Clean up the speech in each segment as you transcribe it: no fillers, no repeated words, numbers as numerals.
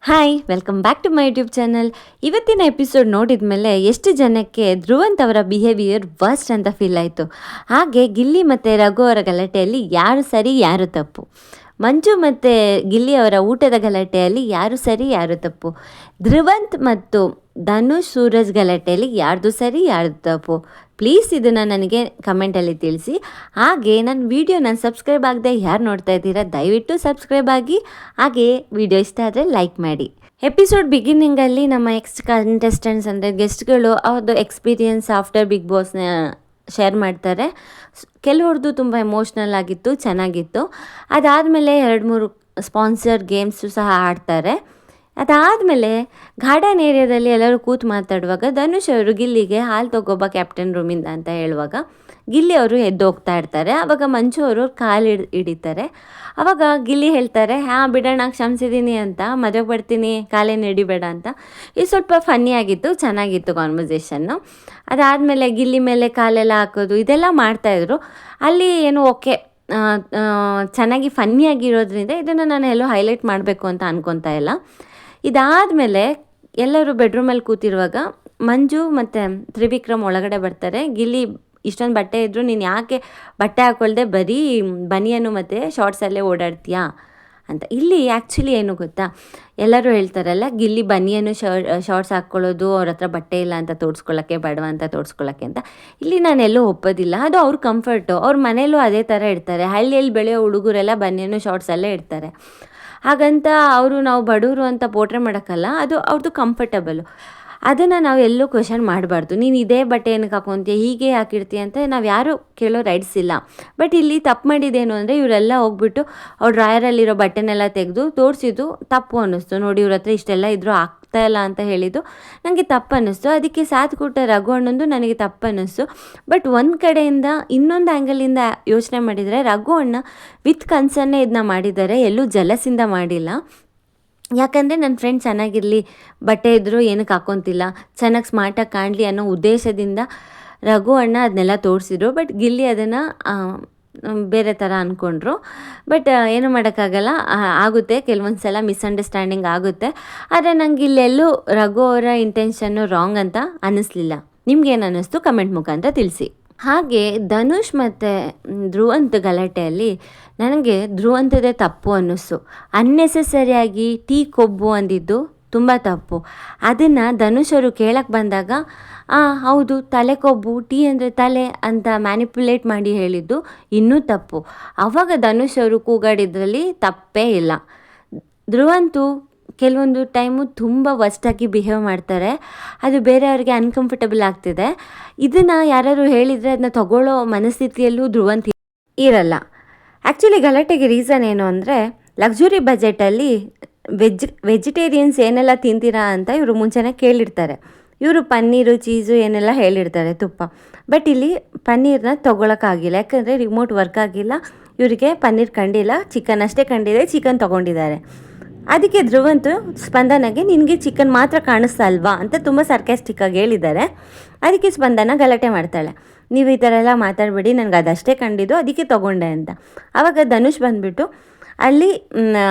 Hi welcome back to my YouTube channel. ಇವತ್ತಿನ episode ನೋಡಿದ ಮೇಲೆ ಎಷ್ಟು ಜನಕ್ಕೆ ಧ್ರುವಂತ್ ಅವರ ಬಿಹೇವಿಯರ್ ವರ್ಸ್ಟ್ ಅಂತ ಫೀಲ್ ಆಯಿತು. ಹಾಗೆ ಗಿಲ್ಲಿ ಮತ್ತು ರಘು ಅವರ ಗಲಾಟೆಯಲ್ಲಿ ಯಾರು ಸರಿ ಯಾರು ತಪ್ಪು, ಮಂಜು ಮತ್ತು ಗಿಲ್ಲಿ ಅವರ ಊಟದ ಗಲಾಟೆಯಲ್ಲಿ ಯಾರು ಸರಿ ಯಾರು ತಪ್ಪು, ಧ್ರುವಂತ್ ಮತ್ತು ಧನುಷ್ ಸೂರಜ್ ಗಲಾಟೆಯಲ್ಲಿ ಯಾರ್ದು ಸರಿ ಯಾರ್ದು ತಪ್ಪು, ಪ್ಲೀಸ್ ಇದನ್ನು ನನಗೆ ಕಮೆಂಟಲ್ಲಿ ತಿಳಿಸಿ. ಹಾಗೆ ನನ್ನ ವೀಡಿಯೋನ ಸಬ್ಸ್ಕ್ರೈಬ್ ಆಗದೆ ಯಾರು ನೋಡ್ತಾ ಇದ್ದೀರಾ ದಯವಿಟ್ಟು ಸಬ್ಸ್ಕ್ರೈಬ್ ಆಗಿ, ಹಾಗೆ ವಿಡಿಯೋ ಇಷ್ಟ ಆದರೆ ಲೈಕ್ ಮಾಡಿ. ಎಪಿಸೋಡ್ ಬಿಗಿನಿಂಗಲ್ಲಿ ನಮ್ಮ ಕಂಟೆಸ್ಟೆಂಟ್ಸ್ ಅಂದರೆ ಗೆಸ್ಟ್ಗಳು ಅವ್ರದ್ದು ಎಕ್ಸ್ಪೀರಿಯನ್ಸ್ ಆಫ್ಟರ್ ಬಿಗ್ ಬಾಸ್ನ ಶೇರ್ ಮಾಡ್ತಾರೆ. ಕೆಲವ್ರದ್ದು ತುಂಬ ಎಮೋಷ್ನಲ್ ಆಗಿತ್ತು, ಚೆನ್ನಾಗಿತ್ತು. ಅದಾದಮೇಲೆ 2-3 ಸ್ಪಾನ್ಸರ್ ಗೇಮ್ಸು ಸಹ ಆಡ್ತಾರೆ. ಅದಾದಮೇಲೆ ಗಾರ್ಡನ್ ಏರಿಯಾದಲ್ಲಿ ಎಲ್ಲರೂ ಕೂತು ಮಾತಾಡುವಾಗ ಧನುಷ್ ಅವರು ಗಿಲ್ಲಿಗೆ ಹಾಲು ತೊಗೊಬ್ಬ ಕ್ಯಾಪ್ಟನ್ ರೂಮಿಂದ ಅಂತ ಹೇಳುವಾಗ ಗಿಲ್ಲಿ ಅವರು ಎದ್ದು ಹೋಗ್ತಾ ಇರ್ತಾರೆ. ಆವಾಗ ಮಂಜು ಅವರು ಕಾಲು ಹಿಡಿತಾರೆ. ಆವಾಗ ಗಿಲ್ಲಿ ಹೇಳ್ತಾರೆ, ಹಾಂ ಬಿಡೋಣ ಕ್ಷಮಿಸಿದ್ದೀನಿ ಅಂತ, ಮದುವೆ ಬರ್ತೀನಿ ಕಾಲೇನು ಹಿಡಿಬೇಡ ಅಂತ. ಇದು ಸ್ವಲ್ಪ ಫನ್ನಿಯಾಗಿತ್ತು, ಚೆನ್ನಾಗಿತ್ತು ಕಾನ್ವರ್ಸೇಷನ್ನು. ಅದಾದಮೇಲೆ ಗಿಲ್ಲಿ ಮೇಲೆ ಕಾಲೆಲ್ಲ ಹಾಕೋದು ಇದೆಲ್ಲ ಮಾಡ್ತಾಯಿದ್ರು. ಅಲ್ಲಿ ಏನು ಓಕೆ ಚೆನ್ನಾಗಿ ಫನ್ನಿಯಾಗಿರೋದ್ರಿಂದ ಇದನ್ನು ನಾನು ಎಲ್ಲೋ ಹೈಲೈಟ್ ಮಾಡಬೇಕು ಅಂತ ಅನ್ಕೊತಾ ಇಲ್ಲ. ಇದಾದಮೇಲೆ ಎಲ್ಲರೂ ಬೆಡ್ರೂಮಲ್ಲಿ ಕೂತಿರುವಾಗ ಮಂಜು ಮತ್ತು ತ್ರಿವಿಕ್ರಮ್ ಒಳಗಡೆ ಬರ್ತಾರೆ. ಗಿಲ್ಲಿ ಇಷ್ಟೊಂದು ಬಟ್ಟೆ ಇದ್ದರೂ ನೀನು ಯಾಕೆ ಬಟ್ಟೆ ಹಾಕ್ಕೊಳ್ದೆ ಬರೀ ಬನಿಯನ್ನು ಮತ್ತು ಶಾರ್ಟ್ಸಲ್ಲೇ ಓಡಾಡ್ತೀಯಾ ಅಂತ. ಇಲ್ಲಿ ಆ್ಯಕ್ಚುಲಿ ಏನು ಗೊತ್ತಾ, ಎಲ್ಲರೂ ಹೇಳ್ತಾರಲ್ಲ ಗಿಲ್ಲಿ ಬನಿಯನ್ನು ಶಾರ್ಟ್ಸ್ ಹಾಕ್ಕೊಳ್ಳೋದು ಅವ್ರ ಹತ್ರ ಬಟ್ಟೆ ಇಲ್ಲ ಅಂತ ತೋರಿಸ್ಕೊಳ್ಳೋಕ್ಕೆ, ಬೇಡವ ಅಂತ ತೋರಿಸ್ಕೊಳ್ಳೋಕ್ಕೆ ಅಂತ. ಇಲ್ಲಿ ನಾನೆಲ್ಲೂ ಒಪ್ಪೋದಿಲ್ಲ, ಅದು ಅವ್ರ ಕಂಫರ್ಟು. ಅವ್ರ ಮನೇಲೂ ಅದೇ ಥರ ಇರ್ತಾರೆ. ಹಳ್ಳಿಯಲ್ಲಿ ಬೆಳೆಯೋ ಹುಡುಗರೆಲ್ಲ ಬನಿಯನ್ನು ಶಾರ್ಟ್ಸಲ್ಲೇ ಇರ್ತಾರೆ. ಹಾಗಂತ ಅವರು ನಾವು ಬಡವರು ಅಂತ ಪೋಟ್ರೆ ಮಾಡೋಕ್ಕಲ್ಲ, ಅದು ಅವ್ರದ್ದು ಕಂಫರ್ಟಬಲು. ಅದನ್ನು ನಾವು ಎಲ್ಲೂ ಕ್ವೆಶನ್ ಮಾಡಬಾರ್ದು. ನೀನು ಇದೇ ಬಟ್ಟೆ ಏನಕ್ಕೆ ಹಾಕೊತೀಯ, ಹೀಗೆ ಹಾಕಿರ್ತೀಯ ಅಂತ ನಾವು ಯಾರೂ ಕೇಳೋ ರೈಟ್ಸ್ ಇಲ್ಲ. ಬಟ್ ಇಲ್ಲಿ ತಪ್ಪು ಮಾಡಿದ್ದೇನು ಅಂದರೆ ಇವರೆಲ್ಲ ಹೋಗ್ಬಿಟ್ಟು ಅವ್ರ ಡ್ರಾಯರಲ್ಲಿರೋ ಬಟ್ಟೆನೆಲ್ಲ ತೆಗೆದು ತೋರಿಸಿದ್ದು ತಪ್ಪು ಅನ್ನಿಸ್ತು. ನೋಡಿ ಇವ್ರ ಹತ್ರ ಇಷ್ಟೆಲ್ಲ ಇದ್ದರೂ ಆಗ್ತಾ ಇಲ್ಲ ಅಂತ ಹೇಳಿದ್ದು ನನಗೆ ತಪ್ಪು ಅನ್ನಿಸ್ತು. ಅದಕ್ಕೆ ಸಾಥ್ ಕೊಟ್ಟ ರಘು ಅಣ್ಣಂದು ನನಗೆ ತಪ್ಪು ಅನ್ನಿಸ್ತು. ಬಟ್ ಒಂದು ಕಡೆಯಿಂದ ಇನ್ನೊಂದು ಆ್ಯಂಗಲಿಂದ ಯೋಚನೆ ಮಾಡಿದರೆ ರಘು ಅಣ್ಣ ವಿತ್ ಕನ್ಸನ್ನೇ ಇದನ್ನ ಮಾಡಿದ್ದಾರೆ, ಎಲ್ಲೂ ಜಲಸಿಂದ ಮಾಡಿಲ್ಲ. ಯಾಕಂದರೆ ನನ್ನ ಫ್ರೆಂಡ್ ಚೆನ್ನಾಗಿರಲಿ, ಬಟ್ಟೆ ಇದ್ದರೂ ಏನಕ್ಕೆ ಹಾಕ್ಕೊತಿಲ್ಲ, ಚೆನ್ನಾಗಿ ಸ್ಮಾರ್ಟಾಗಿ ಕಾಣಲಿ ಅನ್ನೋ ಉದ್ದೇಶದಿಂದ ರಘು ಅಣ್ಣ ಅದನ್ನೆಲ್ಲ ತೋರಿಸಿದ್ರು. ಬಟ್ ಗಿಲ್ಲಿ ಅದನ್ನು ಬೇರೆ ಥರ ಅಂದ್ಕೊಂಡ್ರು. ಬಟ್ ಏನು ಮಾಡೋಕ್ಕಾಗಲ್ಲ, ಆಗುತ್ತೆ ಕೆಲವೊಂದು ಸಲ ಮಿಸ್ಅಂಡರ್ಸ್ಟ್ಯಾಂಡಿಂಗ್ ಆಗುತ್ತೆ. ಆದರೆ ನಂಗೆ ಇಲ್ಲೆಲ್ಲೂ ರಘು ಅವರ ಇಂಟೆನ್ಷನ್ನು ರಾಂಗ್ ಅಂತ ಅನ್ನಿಸ್ಲಿಲ್ಲ. ನಿಮ್ಗೇನು ಅನ್ನಿಸ್ತು ಕಮೆಂಟ್ ಮುಖಾಂತರ ತಿಳಿಸಿ. ಹಾಗೆ ಧನುಷ್ ಮತ್ತು ಧ್ರುವಂತ್ ಗಲಾಟೆಯಲ್ಲಿ ನನಗೆ ಧ್ರುವಂತದೇ ತಪ್ಪು ಅನ್ನಿಸ್ತು. ಅನ್ನೆಸೆಸರಿಯಾಗಿ ಟೀ ಕೊಬ್ಬು ಅಂದಿದ್ದು ತುಂಬ ತಪ್ಪು. ಅದನ್ನು ಧನುಷ್ ಅವರು ಕೇಳಕ್ಕೆ ಬಂದಾಗ ಹೌದು ತಲೆ ಕೊಬ್ಬು, ಟೀ ಅಂದರೆ ತಲೆ ಅಂತ ಮ್ಯಾನಿಪ್ಯುಲೇಟ್ ಮಾಡಿ ಹೇಳಿದ್ದು ಇನ್ನೂ ತಪ್ಪು. ಆವಾಗ ಧನುಷ್ ಅವರು ಕೂಗಾಡಿದ್ರಲ್ಲಿ ತಪ್ಪೇ ಇಲ್ಲ. ಧ್ರುವಂತು ಕೆಲವೊಂದು ಟೈಮು ತುಂಬ ವರ್ಸ್ಟಾಗಿ ಬಿಹೇವ್ ಮಾಡ್ತಾರೆ, ಅದು ಬೇರೆಯವ್ರಿಗೆ ಅನ್ಕಂಫರ್ಟಬಲ್ ಆಗ್ತಿದೆ. ಇದನ್ನು ಯಾರು ಹೇಳಿದರೆ ಅದನ್ನ ತಗೊಳ್ಳೋ ಮನಸ್ಥಿತಿಯಲ್ಲೂ ಧ್ರುವಂತ್ ಇರಲ್ಲ. ಆ್ಯಕ್ಚುಲಿ ಗಲಾಟೆಗೆ ರೀಸನ್ ಏನು ಅಂದರೆ ಲಕ್ಸುರಿ ಬಜೆಟಲ್ಲಿ ವೆಜಿಟೇರಿಯನ್ಸ್ ಏನೆಲ್ಲ ತಿಂತೀರಾ ಅಂತ ಇವರು ಮುಂಚೆನೇ ಕೇಳಿರ್ತಾರೆ. ಇವರು ಪನ್ನೀರು ಚೀಸು ಏನೆಲ್ಲ ಹೇಳಿರ್ತಾರೆ, ತುಪ್ಪ. ಬಟ್ ಇಲ್ಲಿ ಪನ್ನೀರನ್ನ ತೊಗೊಳಕ್ಕಾಗಿಲ್ಲ, ಯಾಕಂದರೆ ರಿಮೋಟ್ ವರ್ಕ್ ಆಗಿಲ್ಲ, ಇವರಿಗೆ ಪನ್ನೀರ್ ಕಂಡಿಲ್ಲ, ಚಿಕನ್ ಅಷ್ಟೇ ಕಂಡಿದೆ, ಚಿಕನ್ ತೊಗೊಂಡಿದ್ದಾರೆ. ಅದಕ್ಕೆ ಧ್ರುವಂತು ಸ್ಪಂದನಗೆ ನಿನಗೆ ಚಿಕನ್ ಮಾತ್ರ ಕಾಣಿಸ್ತಾ ಅಲ್ವಾ ಅಂತ ತುಂಬ ಸರ್ಕ್ಯಾಸ್ಟಿಕ್ಕಾಗಿ ಹೇಳಿದ್ದಾರೆ. ಅದಕ್ಕೆ ಸ್ಪಂದನ ಗಲಾಟೆ ಮಾಡ್ತಾಳೆ, ನೀವು ಈ ಥರ ಎಲ್ಲ ಮಾತಾಡಬೇಡಿ, ನನಗೆ ಅದಷ್ಟೇ ಕಂಡಿದ್ದು ಅದಕ್ಕೆ ತೊಗೊಂಡೆ ಅಂತ. ಆವಾಗ ಧನುಷ್ ಬಂದುಬಿಟ್ಟು ಅಲ್ಲಿ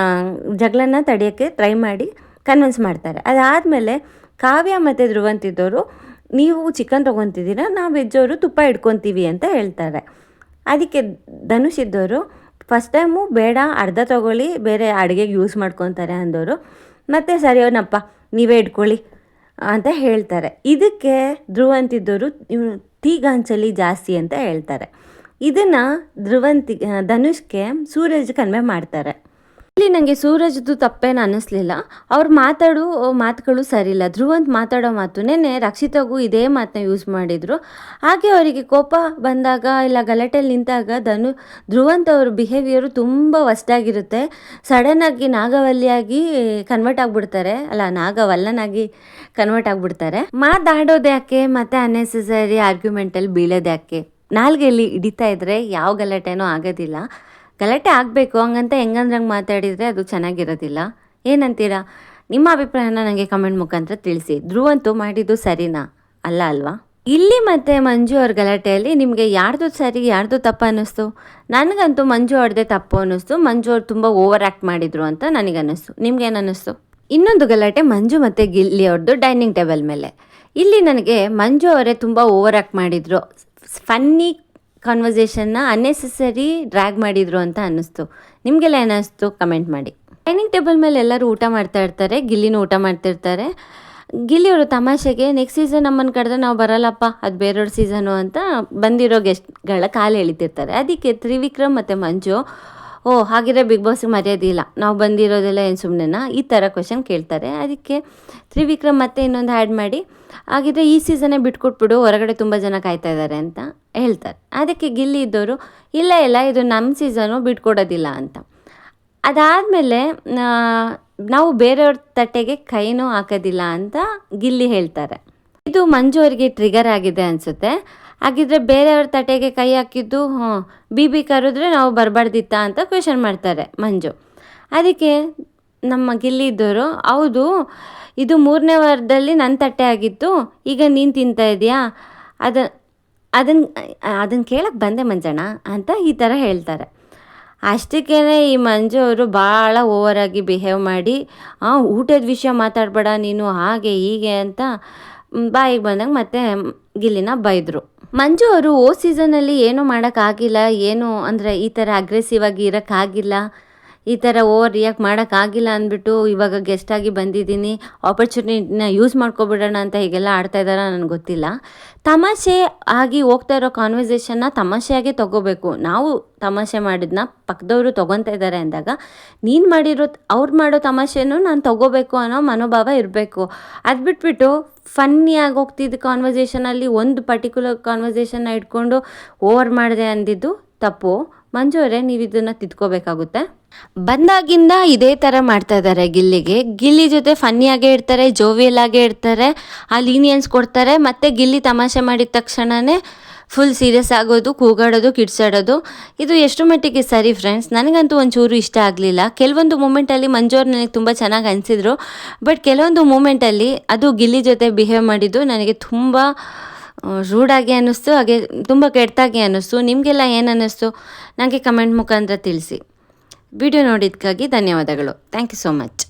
ಜಗಳನ್ನ ತಡೆಯೋಕ್ಕೆ ಟ್ರೈ ಮಾಡಿ ಕನ್ವಿನ್ಸ್ ಮಾಡ್ತಾರೆ. ಅದಾದಮೇಲೆ ಕಾವ್ಯ ಮತ್ತು ಧ್ರುವಂತ್ ಇದ್ದವರು, ನೀವು ಚಿಕನ್ ತೊಗೊತಿದ್ದೀರಾ, ನಾವು ವೆಜ್ಜವರು ತುಪ್ಪ ಇಟ್ಕೊತೀವಿ ಅಂತ ಹೇಳ್ತಾರೆ. ಅದಕ್ಕೆ ಧನುಷ್ ಇದ್ದವರು ಫಸ್ಟ್ ಟೈಮು ಬೇಡ ಅರ್ಧ ತೊಗೊಳ್ಳಿ, ಬೇರೆ ಅಡುಗೆಗೆ ಯೂಸ್ ಮಾಡ್ಕೊತಾರೆ ಅಂದವರು ಮತ್ತು ಸರಿಯೋನಪ್ಪ ನೀವೇ ಇಟ್ಕೊಳ್ಳಿ ಅಂತ ಹೇಳ್ತಾರೆ. ಇದಕ್ಕೆ ಧ್ರುವಂತಿದ್ದವರು ಇವನು ಟೀಗಾಂಚಲಿ ಜಾಸ್ತಿ ಅಂತ ಹೇಳ್ತಾರೆ. ಇದನ್ನು ಧನುಷ್ಗೆ ಸೂರಜ್ ಕಡಿಮೆ ಮಾಡ್ತಾರೆ. ಇಲ್ಲಿ ನನಗೆ ಸೂರಜ್ದು ತಪ್ಪೇನು ಅನ್ನಿಸ್ಲಿಲ್ಲ, ಅವ್ರು ಮಾತಾಡೋ ಮಾತುಗಳು ಸರಿಯಿಲ್ಲ. ಧ್ರುವಂತ್ ಮಾತಾಡೋ ಮಾತು ನೆನ್ನೆ ರಕ್ಷಿತಾಗೂ ಇದೇ ಮಾತನ್ನ ಯೂಸ್ ಮಾಡಿದರು. ಹಾಗೆ ಅವರಿಗೆ ಕೋಪ ಬಂದಾಗ ಇಲ್ಲ ಗಲಾಟೆಯಲ್ಲಿ ನಿಂತಾಗ ಧ್ರುವಂತ್ ಅವ್ರ ಬಿಹೇವಿಯರು ತುಂಬ ವರ್ಸ್ಟಾಗಿರುತ್ತೆ. ಸಡನ್ನಾಗಿ ನಾಗವಲ್ಲಿಯಾಗಿ ಕನ್ವರ್ಟ್ ಆಗಿಬಿಡ್ತಾರೆ, ಅಲ್ಲ ನಾಗವಲ್ಲನಾಗಿ ಕನ್ವರ್ಟ್ ಆಗಿಬಿಡ್ತಾರೆ. ಮಾತಾಡೋದು ಯಾಕೆ ಮತ್ತು ಅನ್ನೆಸೆಸರಿ ಆರ್ಗ್ಯುಮೆಂಟಲ್ಲಿ ಬೀಳೋದು ಯಾಕೆ? ನಾಲ್ಗೆಯಲ್ಲಿ ಹಿಡಿತಾ ಇದ್ದರೆ ಯಾವ ಗಲಾಟೆನೂ ಆಗೋದಿಲ್ಲ. ಗಲಾಟೆ ಆಗಬೇಕು, ಹಂಗಂತ ಹೆಂಗಂದ್ರಂಗೆ ಮಾತಾಡಿದರೆ ಅದು ಚೆನ್ನಾಗಿರೋದಿಲ್ಲ. ಏನಂತೀರಾ? ನಿಮ್ಮ ಅಭಿಪ್ರಾಯನ ನನಗೆ ಕಮೆಂಟ್ ಮುಖಾಂತರ ತಿಳಿಸಿ. ಧ್ರುವಂತು ಮಾಡಿದ್ದು ಸರಿನಾ ಅಲ್ಲ ಅಲ್ವಾ? ಇಲ್ಲಿ ಮತ್ತು ಮಂಜು ಅವ್ರ ಗಲಾಟೆಯಲ್ಲಿ ನಿಮಗೆ ಯಾರ್ದು ಸರಿ ಯಾರ್ದು ತಪ್ಪು ಅನ್ನಿಸ್ತು? ನನಗಂತೂ ಮಂಜು ಅವ್ರದ್ದೇ ತಪ್ಪು ಅನ್ನಿಸ್ತು. ಮಂಜು ಅವ್ರು ತುಂಬ ಓವರ್ ಆ್ಯಕ್ಟ್ ಮಾಡಿದರು ಅಂತ ನನಗನ್ನಿಸ್ತು. ನಿಮ್ಗೇನು ಅನ್ನಿಸ್ತು? ಇನ್ನೊಂದು ಗಲಾಟೆ ಮಂಜು ಮತ್ತು ಗಿಲ್ಲಿ ಅವ್ರದ್ದು ಡೈನಿಂಗ್ ಟೇಬಲ್ ಮೇಲೆ. ಇಲ್ಲಿ ನನಗೆ ಮಂಜು ಅವರೇ ತುಂಬ ಓವರ್ ಆ್ಯಕ್ಟ್ ಮಾಡಿದರು, ಫನ್ನಿ ಕಾನ್ವರ್ಸೇಷನ್ನ ಅನ್ನೆಸೆಸರಿ ಡ್ರ್ಯಾಗ್ ಮಾಡಿದರು ಅಂತ ಅನ್ನಿಸ್ತು. ನಿಮಗೆಲ್ಲ ಏನಿಸ್ತು ಕಮೆಂಟ್ ಮಾಡಿ. ಡೈನಿಂಗ್ ಟೇಬಲ್ ಮೇಲೆ ಎಲ್ಲರೂ ಊಟ ಮಾಡ್ತಾ ಇರ್ತಾರೆ, ಗಿಲ್ಲಿನೂ ಊಟ ಮಾಡ್ತಿರ್ತಾರೆ. ಗಿಲ್ಲಿಯವರು ತಮಾಷೆಗೆ ನೆಕ್ಸ್ಟ್ ಸೀಸನ್ ನಮ್ಮನ್ನು ಕರೆದ್ರೆ ನಾವು ಬರಲ್ಲಪ್ಪ, ಅದು ಬೇರೆಯವ್ರ ಸೀಸನು ಅಂತ ಬಂದಿರೋ ಗೆಸ್ಟ್ಗಳ ಕಾಲು ಎಳಿತಿರ್ತಾರೆ. ಅದಕ್ಕೆ ತ್ರಿವಿಕ್ರಮ್ ಮತ್ತು ಮಂಜು, ಓ ಹಾಗಿದ್ರೆ ಬಿಗ್ ಬಾಸ್ಗೆ ಮರ್ಯಾದೆ ಇಲ್ಲ, ನಾವು ಬಂದಿರೋದೆಲ್ಲ ಏನು ಸುಮ್ಮನೆನಾ, ಈ ಥರ ಕ್ವೆಶನ್ ಕೇಳ್ತಾರೆ. ಅದಕ್ಕೆ ತ್ರಿವಿಕ್ರಮ್ ಮತ್ತೆ ಇನ್ನೊಂದು ಆ್ಯಡ್ ಮಾಡಿ, ಹಾಗಿದ್ರೆ ಈ ಸೀಸನ್ನೇ ಬಿಟ್ಕೊಟ್ಬಿಡು, ಹೊರಗಡೆ ತುಂಬ ಜನ ಕಾಯ್ತಾ ಇದ್ದಾರೆ ಅಂತ ಹೇಳ್ತಾರೆ. ಅದಕ್ಕೆ ಗಿಲ್ಲಿ ಇದ್ದವರು, ಇಲ್ಲ ಇದು ನಮ್ಮ ಸೀಸನು, ಬಿಟ್ಕೊಡೋದಿಲ್ಲ ಅಂತ. ಅದಾದಮೇಲೆ ನಾವು ಬೇರೆಯವ್ರ ತಟ್ಟೆಗೆ ಕೈನೂ ಹಾಕೋದಿಲ್ಲ ಅಂತ ಗಿಲ್ಲಿ ಹೇಳ್ತಾರೆ. ಇದು ಮಂಜು ಅವರಿಗೆ ಟ್ರಿಗರ್ ಆಗಿದೆ ಅನಿಸುತ್ತೆ. ಹಾಗಿದ್ರೆ ಬೇರೆಯವ್ರ ತಟ್ಟೆಗೆ ಕೈ ಹಾಕಿದ್ದು ಬಿ ಕರೆದ್ರೆ ನಾವು ಬರಬಾರ್ದಿತ್ತ ಅಂತ ಕ್ವೆಶನ್ ಮಾಡ್ತಾರೆ ಮಂಜು. ಅದಕ್ಕೆ ನಮ್ಮ ಗಿಲ್ಲಿ ಇದ್ದವರು, ಹೌದು ಇದು 3ನೇ ವಾರದಲ್ಲಿ ನನ್ನ ತಟ್ಟೆ ಆಗಿತ್ತು, ಈಗ ನೀನು ತಿಂತಾ ಇದೆಯಾ, ಅದನ್ನು ಕೇಳಕ್ಕೆ ಬಂದೆ ಮಂಜಣ್ಣ ಅಂತ ಈ ಥರ ಹೇಳ್ತಾರೆ. ಅಷ್ಟಕ್ಕೇ ಈ ಮಂಜು ಅವರು ಭಾಳ ಓವರಾಗಿ ಬಿಹೇವ್ ಮಾಡಿ, ಊಟದ ವಿಷಯ ಮಾತಾಡಬೇಡ ನೀನು, ಹಾಗೆ ಹೀಗೆ ಅಂತ ಬಾಯಿಗೆ ಬಂದಂಗೆ ಮತ್ತೆ ಗಿಲ್ಲಿನ ಬೈದರು. ಮಂಜು ಅವರು ಸೀಸನಲ್ಲಿ ಏನೂ ಮಾಡೋಕ್ಕಾಗಿಲ್ಲ, ಏನು ಅಂದರೆ ಈ ಥರ ಅಗ್ರೆಸಿವ್ ಆಗಿ ಇರೋಕ್ಕಾಗಿಲ್ಲ, ಈ ಥರ ಓವರ್ ರಿಯಾಕ್ಟ್ ಮಾಡೋಕ್ಕಾಗಿಲ್ಲ ಅಂದ್ಬಿಟ್ಟು ಇವಾಗ ಗೆಸ್ಟಾಗಿ ಬಂದಿದ್ದೀನಿ, ಆಪರ್ಚುನಿಟಿನ ಯೂಸ್ ಮಾಡ್ಕೊಬಿಡೋಣ ಅಂತ ಹೀಗೆಲ್ಲ ಆಡ್ತಾ ಇದ್ದಾರ ನನಗೆ ಗೊತ್ತಿಲ್ಲ. ತಮಾಷೆ ಆಗಿ ಹೋಗ್ತಾ ಇರೋ ಕಾನ್ವರ್ಸೇಷನ್ನ ತಮಾಷೆಯಾಗೆ ತೊಗೋಬೇಕು. ನಾವು ತಮಾಷೆ ಮಾಡಿದ್ನ ಪಕ್ಕದವರು ತೊಗೊತಾ ಇದ್ದಾರೆ ಅಂದಾಗ ನೀನು ಅವ್ರು ಮಾಡೋ ತಮಾಷೆನೂ ನಾನು ತೊಗೋಬೇಕು ಅನ್ನೋ ಮನೋಭಾವ ಇರಬೇಕು. ಅದು ಬಿಟ್ಬಿಟ್ಟು ಫನ್ನಿಯಾಗಿ ಹೋಗ್ತಿದ್ದ ಕಾನ್ವರ್ಸೇಷನಲ್ಲಿ ಒಂದು ಪರ್ಟಿಕ್ಯುಲರ್ ಕಾನ್ವರ್ಸೇಷನ್ನ ಇಟ್ಕೊಂಡು ಓವರ್ ಮಾಡಿದೆ ಅಂದಿದ್ದು ತಪ್ಪು. ಮಂಜು ಅವರೇ, ನೀವು ಇದನ್ನು ತಿದ್ಕೋಬೇಕಾಗುತ್ತೆ. ಬಂದಾಗಿಂದ ಇದೇ ಥರ ಮಾಡ್ತಾ ಇದ್ದಾರೆ ಗಿಲ್ಲಿ ಜೊತೆ ಫನ್ನಿಯಾಗೇ ಇರ್ತಾರೆ, ಜೋವಿಯಲಾಗೇ ಇರ್ತಾರೆ, ಆ ಲೀನಿಯನ್ಸ್ ಕೊಡ್ತಾರೆ. ಮತ್ತು ಗಿಲ್ಲಿ ತಮಾಷೆ ಮಾಡಿದ ತಕ್ಷಣವೇ ಫುಲ್ ಸೀರಿಯಸ್ ಆಗೋದು, ಕೂಗಾಡೋದು, ಕಿಡ್ಸಾಡೋದು. ಇದು ಎಷ್ಟು ಮಟ್ಟಿಗೆ ಸರಿ ಫ್ರೆಂಡ್ಸ್? ನನಗಂತೂ ಒಂಚೂರು ಇಷ್ಟ ಆಗಲಿಲ್ಲ. ಕೆಲವೊಂದು ಮೂಮೆಂಟಲ್ಲಿ ಮಂಜು ಅವ್ರು ನನಗೆ ತುಂಬ ಚೆನ್ನಾಗಿ ಅನಿಸಿದ್ರು, ಬಟ್ ಕೆಲವೊಂದು ಮೂಮೆಂಟಲ್ಲಿ ಅದು ಗಿಲ್ಲಿ ಜೊತೆ ಬಿಹೇವ್ ಮಾಡಿದ್ದು ನನಗೆ ತುಂಬ ರೂಢಾಗಿ ಅನ್ನಿಸ್ತು, ಹಾಗೆ ತುಂಬ ಕೆಟ್ಟದಾಗಿ ಅನ್ನಿಸ್ತು. ನಿಮಗೆಲ್ಲ ಏನು ಅನ್ನಿಸ್ತು ನನಗೆ ಕಮೆಂಟ್ ಮುಖಾಂತರ ತಿಳಿಸಿ. ವಿಡಿಯೋ ನೋಡಿದ್ದಕ್ಕಾಗಿ ಧನ್ಯವಾದಗಳು. Thank you so much.